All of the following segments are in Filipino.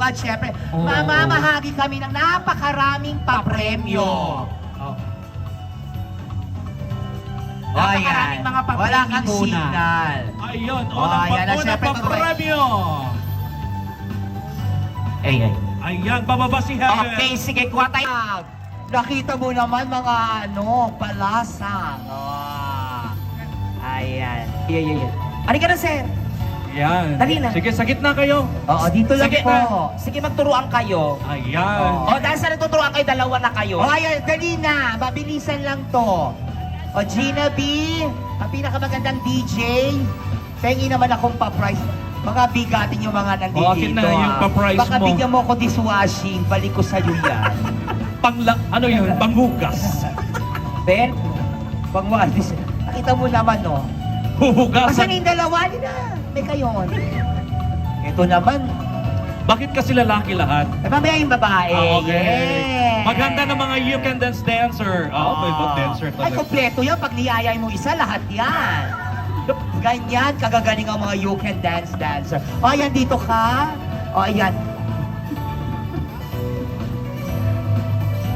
much. Siyempre, Oo. mamamahagi kami ng napakaraming papremyo. Napakaraming mga papremyo Wala kang muna. signal. Ayun, Ayan na, unang syempre, pa-premyo. Ay. Ayan, bababa si Heaven. Okay, sige, kuha tayo. Nakita mo naman mga palasang. Oh. Ayan. Yeah. Ano ka na, sir? Ayan. Dali na. Sige, sa gitna kayo. Oo, dito lang Sige, po. sige, magturuan kayo. Ayan. O, dahil sa natuturuan kayo, dalawa na kayo. Oh, ayan, dali na. Mabilisan lang to. O, Gina B, ang pinakamagandang DJ. Pengi naman akong pa-price. Mga bigatin yung mga nandito. Oh, akin na yung pa-price Baka mo. bigyan mo ako dishwashing. Balik ko sa'yo yan. Ano yun? Panghugas. Ben, pangwalis. Nakita mo naman, no? Huhugasan. Asan yung dalawa nila? May kayon. Ito naman. Bakit kasi lalaki lahat? Eh, mamaya yung babae. Okay. Yes. Maganda ng mga You Can Dance dancer. May mga dancer Ay, talaga. kompleto yan. Pag niyayay mo isa, lahat yan. Ganyan, kagagaling ang mga You Can Dance dancer. O, ayan, dito ka. O, ayan.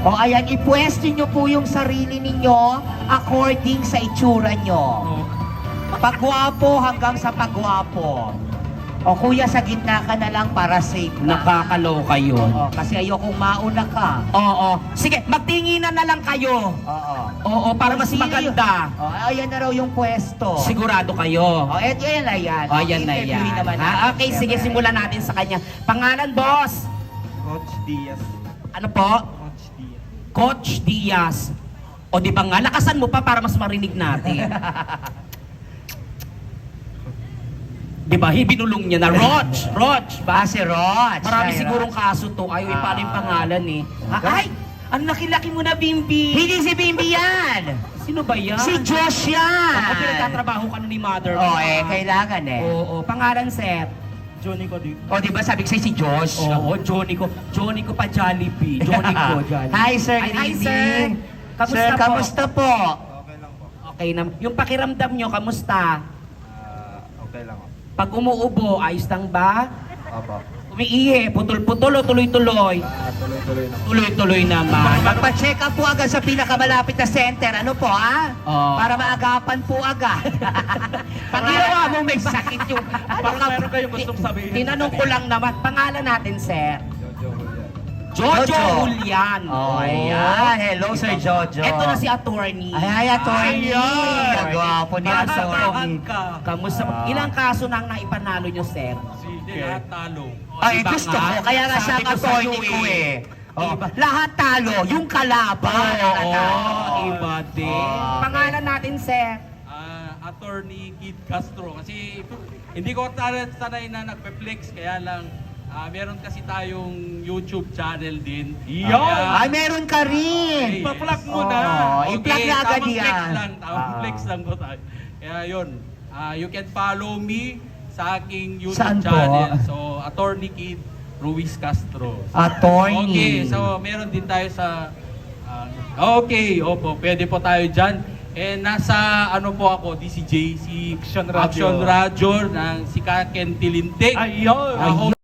O, ayan, ipwesto nyo po yung sarili ninyo according sa itsura nyo. Oh. Pagwapo hanggang sa pagwapo. O, kuya, sa gitna ka na lang para safe na. Nakakaloka yun. Oo, kasi ayokong mauna ka. Oo. Sige, magtinginan na lang kayo. Oo. Oo, para mas Sino maganda. O, ayan na raw yung pwesto. Sigurado kayo. O, yan na yan. O, yan na Interviewin yan. naman Ha, natin, okay, sige, syempre. simulan natin sa kanya. Pangalan, boss? Coach Diaz. Ano po? Coach Diaz. Coach Diaz. O, di ba nga? Lakasan mo pa para mas marinig natin. Di ba? Binulong niya na. Roch ba? Si Rod. Marami Siya, sigurong Rod. kaso to. Ayaw ipala yung pangalan eh. Ay! Ang laki-laki mo na, Bimbi! Hindi si Bimbi yan. Sino ba yan? Si Josh yan. Ako pinagtatrabaho ka na ni Mother. Oo, kailangan eh. Oo, pangalan, sir. Johnny ko dito. O, di ba sabi ko sa'yo si Josh? Oo, Johnny ko. Johnny ko pa Jollibee. Johnny ko, Jollibee. Hi, Sir Hi, Bimbi. sir. Kamusta Sir, po? kamusta po? Okay lang po. Okay na. Yung pakiramdam nyo, kamusta? Okay lang po. Pag umuubo, ayos lang ba? Opo. Umiihi, putol-putol o tuloy-tuloy? Tuloy-tuloy na po. Tuloy-tuloy naman. Magpa-check up po agad sa pinakamalapit na center. Ano po, ha? Oo. Para maagapan po agad. Pag ginawa mo may sakit yung... Parang meron kayong gustong sabihin. Tinanong ko lang naman, pangalan natin, sir? Jojo Julian. Jojo Julian. Oh, ayan. Hello, Sir Jojo. Ito na si attorney. Ay, attorney. Ayan. Nagwapo ni attorney. ka. Kamusta? Ilang kaso nang naipanalo nyo, sir? Sige, lahat talo. Ay, Diba gusto nga? ko. Kaya nga siya Sabi ko attorney sa'yo ko eh. Oh, Iba. lahat talo. Yung kalaban. Iba din. Oh. Pangalan natin, sir? Attorney Kid Castro. Kasi hindi ko sanay na nagpe-flex. Kaya lang, meron kasi tayong YouTube channel din. Ay, meron ka rin. Pa-plug mo Oh, na. i-plug na agad tamang yan. flex lang. Tamang flex lang po tayo. Kaya yun, you can follow me sa aking YouTube Saan po? channel. So, Attorney Kid Ruiz Castro. Attorney. Okay, so meron din tayo sa... okay, opo, pwede po tayo dyan. And nasa ano po ako, DCJ, si Action Radio ng si Kaken Tilintik. Ayun. Ayun.